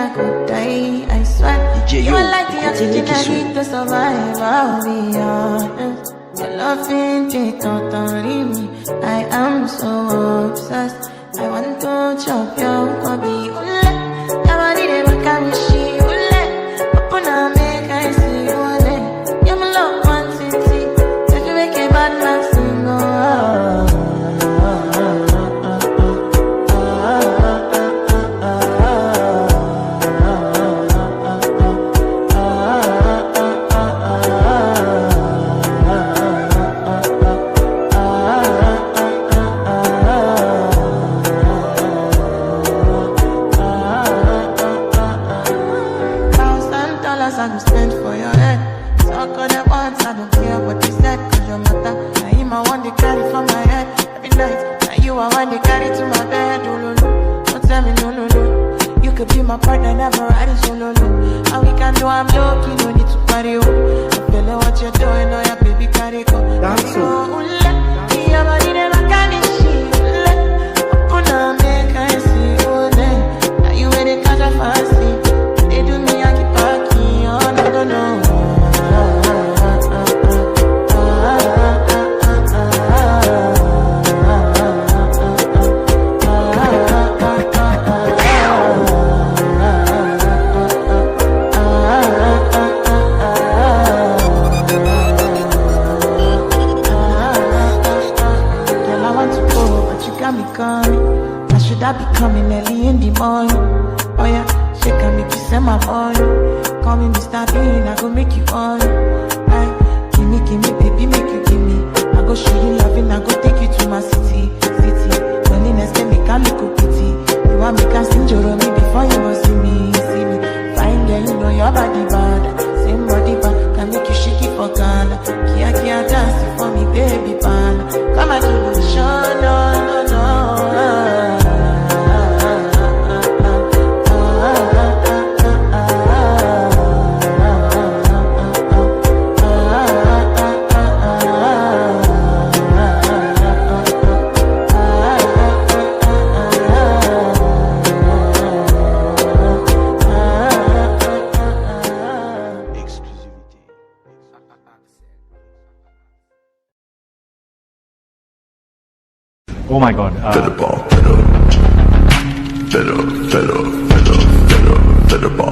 I could die, I swear. You are like the oxygen I need to survive, I'll be honest. Your love ain't it, totally me. I am so obsessed. I want to chop your kobe. Ule, never did ever carry she. Ule, open up, make I see you ule. You my love one city. If you make a bad man sing, I go spend for your head. Talk all that once, I don't care what you said. Cause your matter, now him I want to carry from my head. Every night, now you I want to carry to my bed. Oh, no, no, don't tell me no, no, no. You could be my partner, never ride it solo, no. And we can do, I'm low-key, no need to party, oh. I feel like what you're doing, oh yeah, baby, carry go. Dance, oh, your body never can be shit. Open up, make I see, oh, then. Now you ain't catch a fancy. They do me, I keep parking. No, no. Girl, I want to go, but you got me coming. Now should I be coming early in the morning? Oh yeah, she can make you send my money. Call me Mr. Bean, I go make you all. Aye, gimme, baby, make you gimme. I go show you loving, I go take you to my city. Loneliness can make a look pity. You want me to sing Joromi before you go see me. Fine girl, you know your body bad. Same body bad, can make you shake it for Ghana. Kia dance for me, baby, pan. Come and give me the show, no, no, no. Oh my god. Fed up.